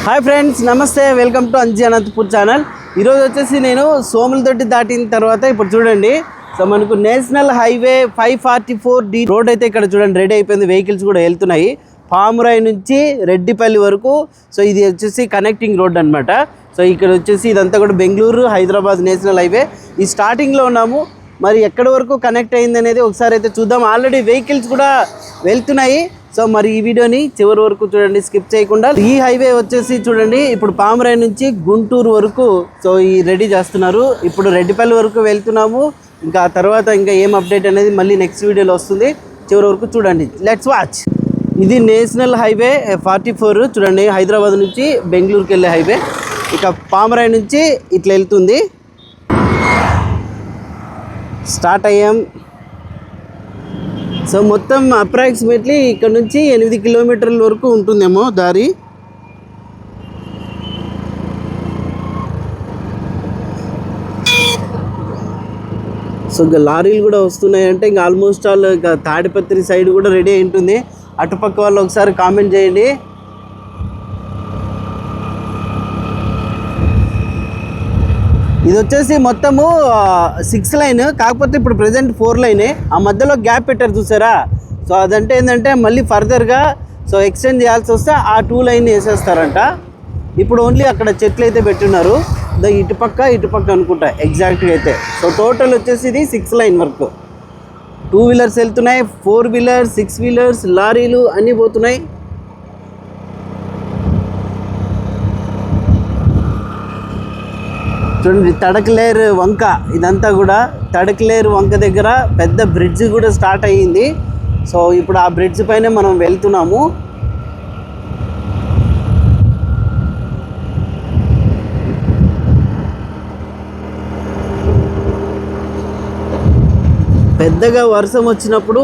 Hi friends, నమస్తే. Welcome to Anji Anantapur channel. ఈరోజు వచ్చేసి నేను సోములదొడ్డి దాటిన తర్వాత ఇప్పుడు చూడండి, సో మనకు నేషనల్ హైవే 544D రోడ్ అయితే ఇక్కడ చూడండి రెడీ అయిపోయింది. వెహికల్స్ కూడా వెళ్తున్నాయి పామురాయి నుంచి రెడ్డిపల్లి వరకు. సో ఇది వచ్చేసి కనెక్టింగ్ రోడ్ అనమాట. సో ఇక్కడ వచ్చేసి ఇదంతా కూడా బెంగళూరు హైదరాబాద్ నేషనల్ హైవే. ఈ స్టార్టింగ్లో ఉన్నాము. మరి ఎక్కడి వరకు కనెక్ట్ అయింది అనేది ఒకసారి అయితే చూద్దాం. ఆల్రెడీ వెహికల్స్ కూడా వెళ్తున్నాయి. సో మరి ఈ వీడియోని చివరి వరకు చూడండి, స్కిప్ చేయకుండా. ఈ హైవే వచ్చేసి చూడండి ఇప్పుడు పామురాయి నుంచి గుంటూరు వరకు సో ఈ రెడీ చేస్తున్నారు. ఇప్పుడు రెడ్డిపల్లి వరకు వెళ్తున్నాము. ఇంకా తర్వాత ఇంకా ఏం అప్డేట్ అనేది మళ్ళీ నెక్స్ట్ వీడియోలో వస్తుంది. చివరి వరకు చూడండి. Let's watch. ఇది నేషనల్ హైవే 44 చూడండి, హైదరాబాద్ నుంచి బెంగళూరుకి వెళ్ళే హైవే. ఇక పామురాయి నుంచి ఇట్లా వెళ్తుంది. స్టార్ట్ అయ్యాం. సో మొత్తం అప్రాక్సిమేట్లీ ఇక్కడ నుంచి 8 కిలోమీటర్ల వరకు ఉంటుందేమో దారి. సో ఇంకా లారీలు కూడా వస్తున్నాయంటే ఇంకా ఆల్మోస్ట్ ఆల్ ఇంకా తాడిపత్రి సైడ్ కూడా రెడీ అయి ఉంటుంది. అటుపక్క వాళ్ళు ఒకసారి కామెంట్ చేయండి. ఇది వచ్చేసి మొత్తము 6 లైన్, కాకపోతే ఇప్పుడు ప్రజెంట్ 4 లైనే. ఆ మధ్యలో గ్యాప్ పెట్టారు చూసారా. సో అదంటే ఏంటంటే మళ్ళీ ఫర్దర్గా సో ఎక్స్టెండ్ చేయాల్సి వస్తే ఆ 2 లైన్ వేసేస్తారంట. ఇప్పుడు ఓన్లీ అక్కడ చెట్లు అయితే పెట్టున్నారు, ఇటుపక్క అనుకుంటా ఎగ్జాక్ట్గా అయితే. సో టోటల్ వచ్చేసి ఇది 6 లైన్ వరకు 2 వీలర్స్ వెళ్తున్నాయి, 4 వీలర్స్, 6 వీలర్స్, లారీలు అన్నీ పోతున్నాయి. చూడండి తడకలేరు వంక, ఇదంతా కూడా తడకలేరు వంక దగ్గర పెద్ద బ్రిడ్జ్ కూడా స్టార్ట్ అయ్యింది. సో ఇప్పుడు ఆ బ్రిడ్జ్ పైన మనం వెళ్తున్నాము. పెద్దగా వర్షం వచ్చినప్పుడు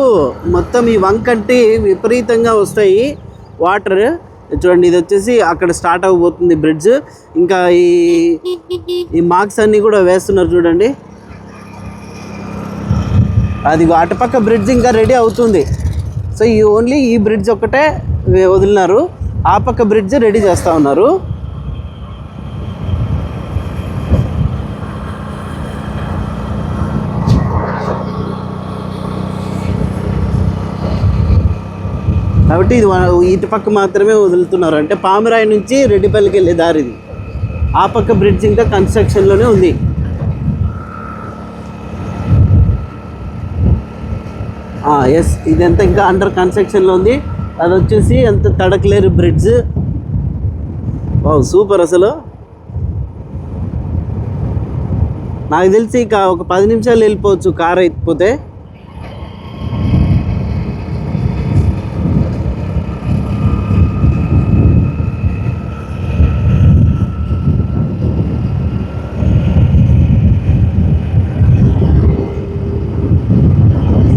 మొత్తం ఈ వంకంటి విపరీతంగా వస్తాయి వాటర్. చూడండి ఇది వచ్చేసి అక్కడ స్టార్ట్ అవ్వబోతుంది బ్రిడ్జ్. ఇంకా ఈ మార్క్స్ అన్నీ కూడా వేస్తున్నారు చూడండి. అది అటుపక్క బ్రిడ్జ్ ఇంకా రెడీ అవుతుంది. సో ఓన్లీ ఈ బ్రిడ్జ్ ఒక్కటే వదిలినారు, ఆ పక్క బ్రిడ్జ్ రెడీ చేస్తూ ఉన్నారు. కాబట్టి ఇది ఇటు పక్క మాత్రమే వదులుతున్నారు, అంటే పామురాయి నుంచి రెడ్డిపల్లికి వెళ్ళే దారిది. ఆ పక్క బ్రిడ్జ్ ఇంకా కన్స్ట్రక్షన్లోనే ఉంది. ఎస్, ఇదంతా ఇంకా అండర్ కన్స్ట్రక్షన్లో ఉంది. అది వచ్చేసి అంత తడకలేరు బ్రిడ్జ్. Wow super. అసలు నాకు తెలిసి ఇక ఒక 10 నిమిషాలు వెళ్ళిపోవచ్చు కార్ అయిపోతే.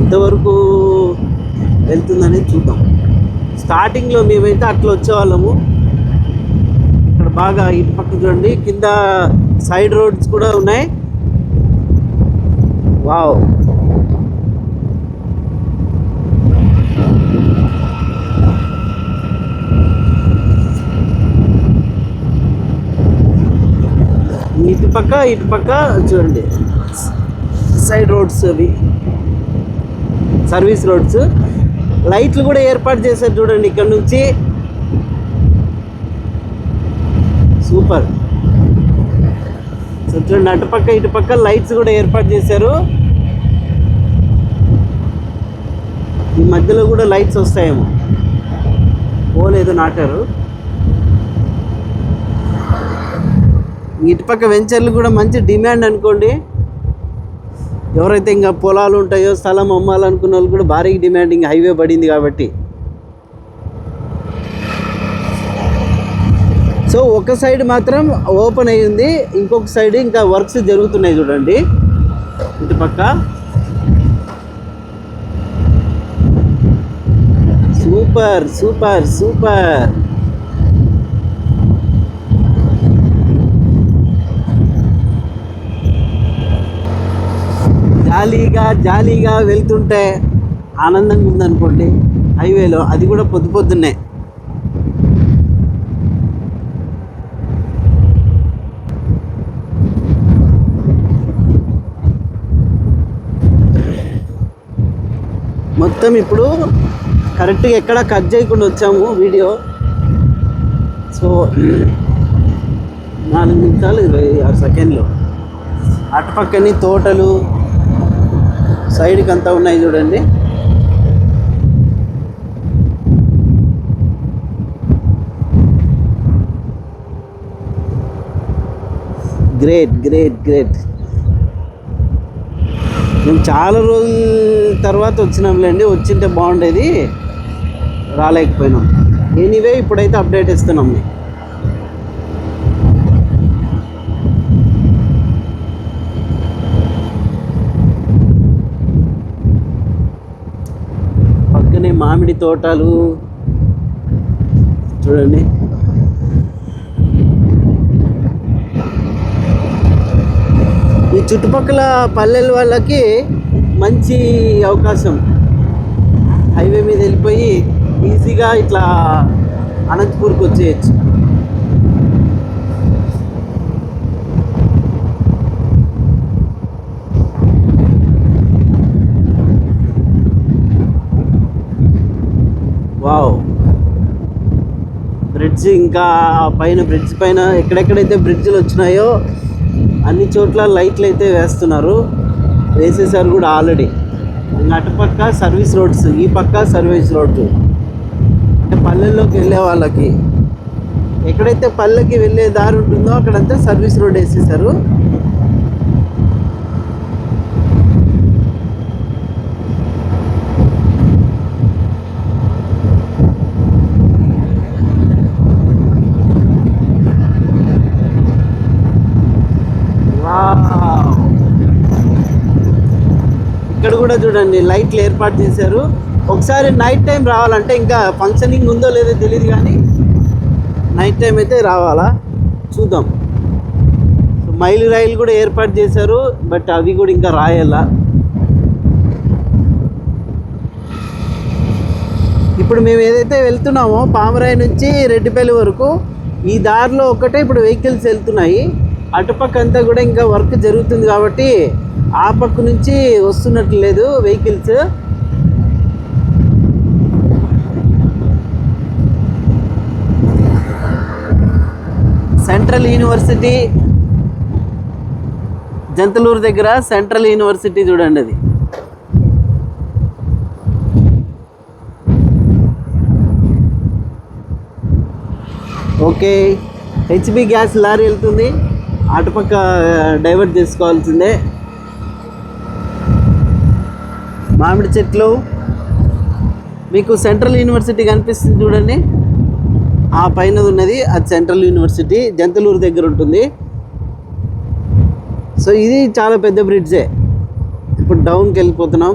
ఎంతవరకు వెళ్తుందనేది చూద్దాం. స్టార్టింగ్లో మేమైతే అట్లా వచ్చేవాళ్ళము. ఇక్కడ బాగా ఇటు పక్క చూడండి, కింద సైడ్ రోడ్స్ కూడా ఉన్నాయి. వావ్, ఇటు పక్క చూడండి సైడ్ రోడ్స్, అవి సర్వీస్ రోడ్స్. లైట్లు కూడా ఏర్పాటు చేశారు చూడండి ఇక్కడ నుంచి. సూపర్. సో చూడండి అటుపక్క ఇటుపక్క లైట్స్ కూడా ఏర్పాటు చేశారు. ఈ మధ్యలో కూడా లైట్స్ వస్తాయేమో, పోలేదో నాటారు. ఇటుపక్క వెంచర్లు కూడా మంచి డిమాండ్ అనుకోండి. ఎవరైతే ఇంకా పొలాలు ఉంటాయో స్థలం అమ్మాలనుకున్న వాళ్ళు కూడా భారీ డిమాండ్, ఇంకా హైవే పడింది కాబట్టి. సో ఒక సైడ్ మాత్రం ఓపెన్ అయ్యి ఉంది, ఇంకొక సైడ్ ఇంకా వర్క్స్ జరుగుతున్నాయి చూడండి ఇటుపక్క. Super super super. జాలీగా వెళ్తుంటే ఆనందంగా ఉందనుకోండి. హైవేలో అది కూడా పొద్దున్నే. మొత్తం ఇప్పుడు కరెక్ట్గా ఎక్కడ కట్ చేయకుండా వచ్చాము వీడియో. సో 4 నిమిషాలు 26 సెకండ్లు. అటుపక్కని తోటలు సైడ్కి అంతా ఉన్నాయి చూడండి. Great great great. మేము చాలా రోజుల తర్వాత వచ్చినాంలేండి, వచ్చింటే బాగుండేది, రాలేకపోయినాం. ఎనీవే ఇప్పుడైతే అప్డేట్ ఇస్తున్నాం. పక్కనే మామిడి తోటలు చూడండి. ఈ చుట్టుపక్కల పల్లెల వాళ్ళకి మంచి అవకాశం. హైవే మీద వెళ్ళిపోయి ఈజీగా ఇట్లా అనంతపూర్కి వచ్చేయచ్చు. వావ్, బ్రిడ్జ్, ఇంకా పైన బ్రిడ్జ్ పైన ఎక్కడెక్కడైతే బ్రిడ్జ్లు వచ్చినాయో అన్ని చోట్ల లైట్లు అయితే వేసేసారు కూడా ఆల్రెడీ. అటుపక్క సర్వీస్ రోడ్స్, ఈ పక్క సర్వీస్ రోడ్స్. అంటే పల్లెల్లోకి వెళ్ళే వాళ్ళకి, ఎక్కడైతే పల్లెకి వెళ్ళే దారి ఉంటుందో అక్కడంతా సర్వీస్ రోడ్ వేసేసారు. ఇక్కడ కూడా చూడండి లైట్లు ఏర్పాటు చేశారు. ఒకసారి నైట్ టైం రావాలంటే, ఇంకా ఫంక్షనింగ్ ఉందో లేదో తెలియదు కానీ నైట్ టైం అయితే రావాలా, చూద్దాం. మైలు రైలు కూడా ఏర్పాటు చేశారు, బట్ అవి కూడా ఇంకా రాయాలా. ఇప్పుడు మేము ఏదైతే వెళ్తున్నామో పామరాయి నుంచి రెడ్డిపల్లి వరకు, ఈ దారిలో ఒకటే ఇప్పుడు వెహికల్స్ వెళ్తున్నాయి. అటుపక్క అంతా కూడా ఇంకా వర్క్ జరుగుతుంది కాబట్టి ఆ పక్క నుంచి వస్తున్నట్లు లేదు వెహికల్స్. సెంట్రల్ యూనివర్సిటీ, జంతలూరు దగ్గర సెంట్రల్ యూనివర్సిటీ చూడండి అది. ఓకే, హెచ్పి గ్యాస్ లారీ వెళ్తుంది, అటుపక్క డైవర్ట్ చేసుకోవాల్సిందే. మామిడి చెట్లు, మీకు సెంట్రల్ యూనివర్సిటీ కనిపిస్తుంది చూడండి, ఆ పైన ఉన్నది అది సెంట్రల్ యూనివర్సిటీ, జంతలూరు దగ్గర ఉంటుంది. సో ఇది చాలా పెద్ద బ్రిడ్జే. ఇప్పుడు డౌన్కి వెళ్ళిపోతున్నాం.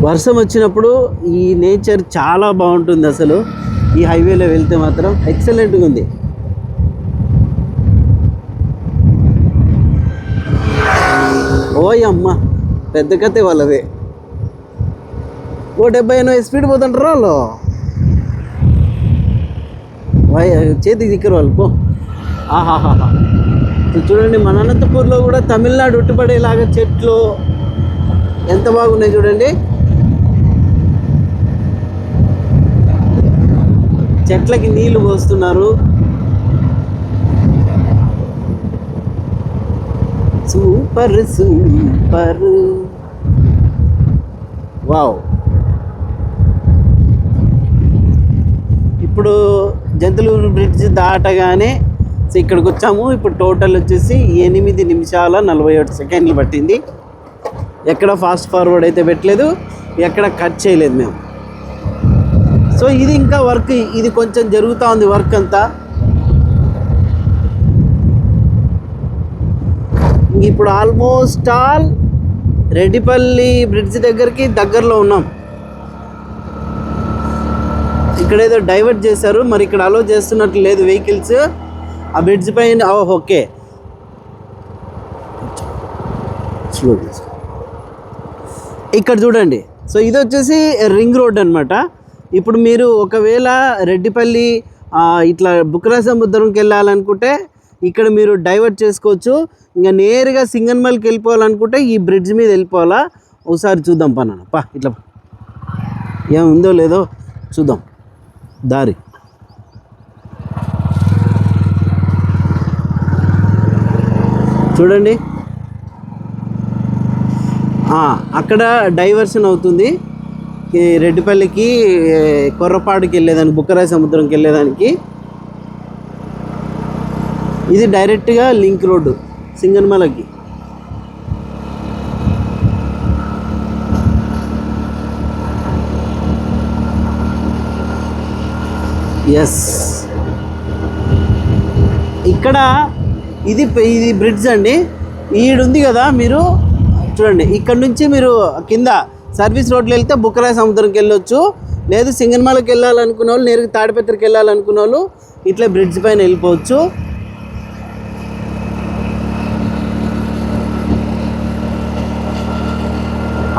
వర్షం వచ్చినప్పుడు ఈ నేచర్ చాలా బాగుంటుంది అసలు. ఈ హైవేలో వెళ్తే మాత్రం ఎక్సలెంట్గా ఉంది. ఓయ్ అమ్మ, పెద్ద కథే వాళ్ళదే. 70-80 స్పీడ్ పోతుంటారు వాళ్ళు. చేతికి దిక్కరు వాళ్ళు పో. ఆహాహా, చూడండి మన అనంతపూర్లో కూడా తమిళనాడు ఉట్టుపడేలాగా చెట్లు ఎంత బాగున్నాయి చూడండి. చెట్లకి నీళ్లు పోస్తున్నారు. Super super, wow. ఇప్పుడు జంతలూరు బ్రిడ్జ్ దాటగానే ఇక్కడికి వచ్చాము. ఇప్పుడు టోటల్ వచ్చేసి 8 నిమిషాల 47 సెకండ్లు పట్టింది. ఎక్కడ ఫాస్ట్ ఫార్వర్డ్ అయితే పెట్టలేదు, ఎక్కడ కట్ చేయలేదు మేము. సో ఇది ఇంకా వర్క్, ఇది కొంచెం జరుగుతూ ఉంది వర్క్ అంతా. ఇప్పుడు ఆల్మోస్ట్ ఆల్ రెడ్డిపల్లి బ్రిడ్జ్ దగ్గరలో ఉన్నాం. ఇక్కడ ఏదో డైవర్ట్ చేశారు, మరి ఇక్కడ అలో చేస్తున్నట్లు లేదు వెహికల్స్ ఆ బ్రిడ్జ్ పైన. ఓకే, ఇక్కడ చూడండి. సో ఇది వచ్చేసి రింగ్ రోడ్ అనమాట. ఇప్పుడు మీరు ఒకవేళ రెడ్డిపల్లి ఇట్లా బుక్కరా సముద్రంకి వెళ్ళాలనుకుంటే ఇక్కడ మీరు డైవర్ట్ చేసుకోవచ్చు. ఇంకా నేరుగా సింగన్మల్కి వెళ్ళిపోవాలనుకుంటే ఈ బ్రిడ్జ్ మీద వెళ్ళిపోవాలా. ఒకసారి చూద్దాం పా ఇట్లా ఏముందో లేదో చూద్దాం దారి. చూడండి అక్కడ డైవర్షన్ అవుతుంది రెడ్డిపల్లికి కొర్రపాడుకి వెళ్ళేదానికి, బుక్కరాయ సముద్రంకి వెళ్ళేదానికి. ఇది డైరెక్ట్గా లింక్ రోడ్డు సింగన్మలకి. ఎస్, ఇక్కడ ఇది బ్రిడ్జ్ అండి. ఈడుంది కదా, మీరు చూడండి ఇక్కడ నుంచి మీరు కింద సర్వీస్ రోడ్లో వెళ్తే బుక్కరాయ సముద్రంకి వెళ్ళొచ్చు. లేదు సింగన్మలకి వెళ్ళాలనుకున్న వాళ్ళు, నేరుగా తాడిపత్రికి వెళ్ళాలనుకున్న వాళ్ళు ఇట్లా బ్రిడ్జ్ పైన వెళ్ళిపోవచ్చు.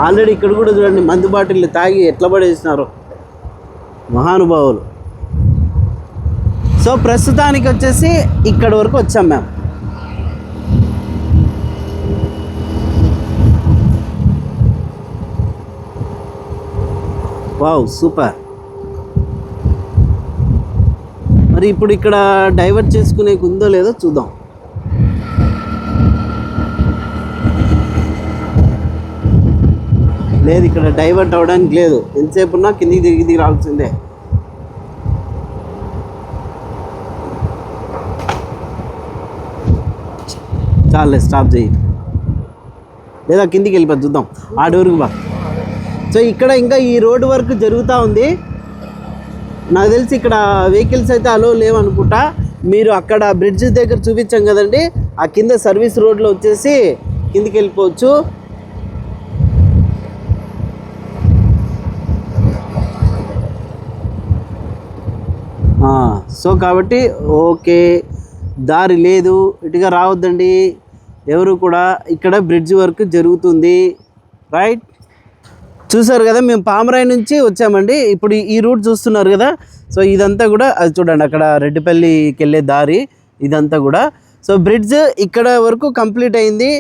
ఆల్రెడీ ఇక్కడ కూడా చూడండి మందు బాటిల్ తాగి ఎట్లా పడేసినారు మహానుభావులు. సో ప్రస్తుతానికి వచ్చేసి ఇక్కడ వరకు వచ్చాం మేము. Wow super. మరి ఇప్పుడు ఇక్కడ డైవర్ట్ చేసుకునే ఉందో లేదో చూద్దాం. లేదు ఇక్కడ డైవర్ట్ అవ్వడానికి లేదు, ఎంతసేపు ఉన్నా కిందికి దిగి రావాల్సిందే. చాలే స్టాప్ చేయి, లేదా కిందికి వెళ్ళిపోయి చూద్దాం ఆడి వరకు బా. సో ఇక్కడ ఇంకా ఈ రోడ్డు వర్క్ జరుగుతూ ఉంది. నాకు తెలిసి ఇక్కడ వెహికల్స్ అయితే అలో లేవనుకుంటా. మీరు అక్కడ బ్రిడ్జ్ దగ్గర చూపించాం కదండి, ఆ కింద సర్వీస్ రోడ్లో వచ్చేసి కిందికి వెళ్ళిపోవచ్చు. సో కాబట్టి ఓకే, దారి లేదు, ఇటుగా రావద్దండి ఎవరు కూడా. ఇక్కడ బ్రిడ్జ్ వర్క్ జరుగుతుంది, రైట్. చూసారు కదా, మేము పామరాయి నుంచి వచ్చామండి. ఇప్పుడు ఈ రూట్ చూస్తున్నారు కదా, సో ఇదంతా కూడా అది చూడండి, అక్కడ రెడ్డిపల్లికి వెళ్ళే దారి ఇదంతా కూడా. సో బ్రిడ్జ్ ఇక్కడ వరకు కంప్లీట్ అయింది.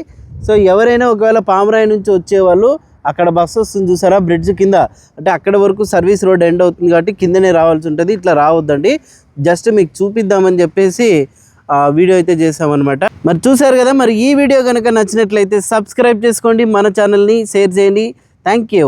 సో ఎవరైనా ఒకవేళ పామరాయి నుంచి వచ్చేవాళ్ళు, అక్కడ బస్సు వస్తుంది చూసారా బ్రిడ్జ్ కింద, అంటే అక్కడ వరకు సర్వీస్ రోడ్ ఎండ్ అవుతుంది కాబట్టి కిందనే రావాల్సి ఉంటుంది. ఇట్లా రావద్దండి, జస్ట్ మీకు చూపిద్దామని చెప్పేసి వీడియో అయితే చేసామన్నమాట. మరి చూసారు కదా, మరి ఈ వీడియో కనుక నచ్చినట్లయితే సబ్స్క్రైబ్ చేసుకోండి, మన ఛానల్ని షేర్ చేయండి. Thank you.